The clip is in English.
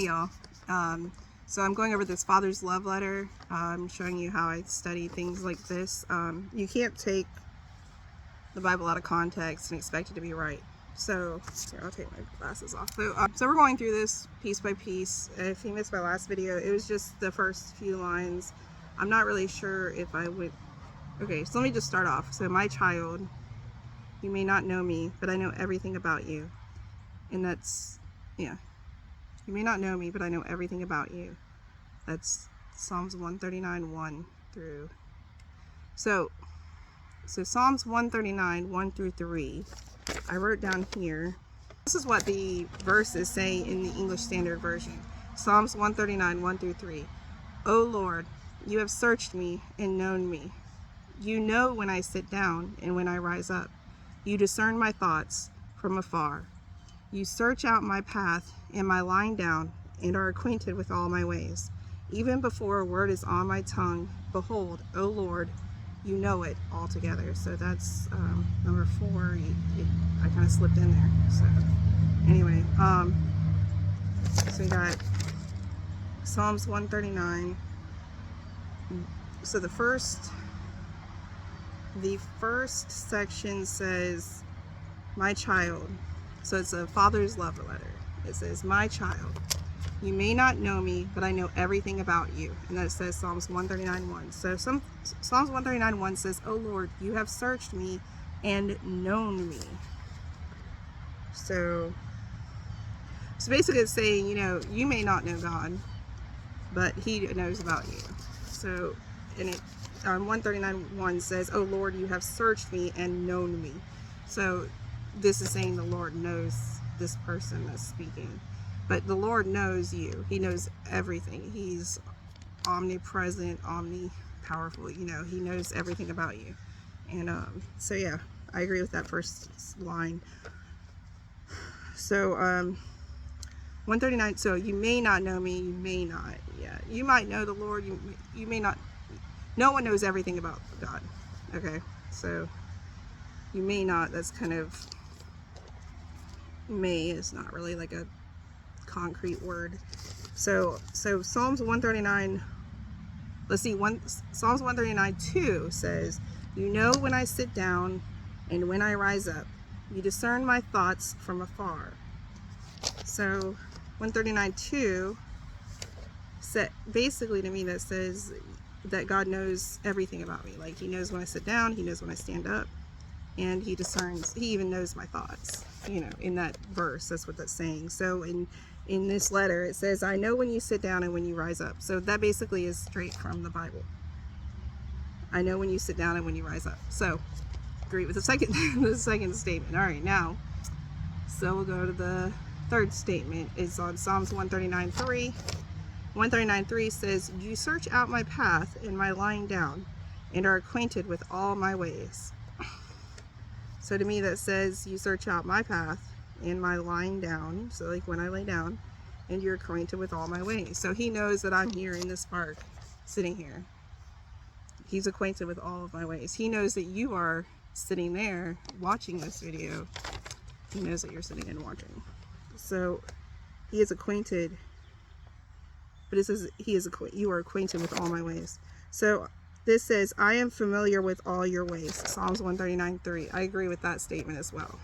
y'all. So I'm going over this Father's Love Letter. I'm showing you how I study things like this. You can't take the Bible out of context and expect it to be right. So here, I'll take my glasses off. So we're going through this piece by piece. If you missed my last video, it was just the first few lines. I'm not really sure if I would. Okay, so let me just start off. So, my child, you may not know me, but I know everything about you. And that's, yeah. You may not know me, but I know everything about you. That's Psalms 139, 1 through. So Psalms 139, 1 through 3, I wrote down here. This is what the verses say in the English Standard Version. Psalms 139, 1 through 3. O Lord, you have searched me and known me. You know when I sit down and when I rise up. You discern my thoughts from afar. You search out my path and my lying down, and are acquainted with all my ways. Even before a word is on my tongue, behold, O Lord, you know it altogether. So that's number 4. I kind of slipped in there. So anyway, so we got Psalms 139. So the first section says, my child. So it's a father's love letter. It says, my child, you may not know me, but I know everything about you. And that says Psalms 139:1. So Psalms 139:1 says, oh Lord, you have searched me and known me. So basically it's saying, you may not know God, but he knows about you. So, and it 139:1 says, oh Lord, you have searched me and known me. So this is saying the Lord knows this person that's speaking. But the Lord knows you. He knows everything. He's omnipresent, omnipowerful. He knows everything about you. And so yeah, I agree with that first line. So 139, so you may not know me, you may not. Yeah, you might know the Lord, you may not. No one knows everything about God. Okay, so you may not, that's kind of, may is not really like a concrete word. So Psalms 139, let's see, Psalms 139:2 says, you know when I sit down and when I rise up, you discern my thoughts from afar. So 139:2 basically to me that says that God knows everything about me. Like he knows when I sit down, he knows when I stand up, and he even knows my thoughts. In that verse, that's what that's saying. So in this letter, it says, I know when you sit down and when you rise up. So that basically is straight from the Bible. I know when you sit down and when you rise up. So agree with the second statement. All right, now, so we'll go to the third statement. It's on Psalms 139:3. 139:3 says, you search out my path and my lying down, and are acquainted with all my ways. So to me that says, you search out my path and my lying down, so like when I lay down, and you're acquainted with all my ways. So he knows that I'm here in this park, sitting here. He's acquainted with all of my ways. He knows that you are sitting there watching this video. He knows that you're sitting and watching. So he is acquainted, but it says you are acquainted with all my ways. So this says, I am familiar with all your ways. Psalms 139:3. I agree with that statement as well.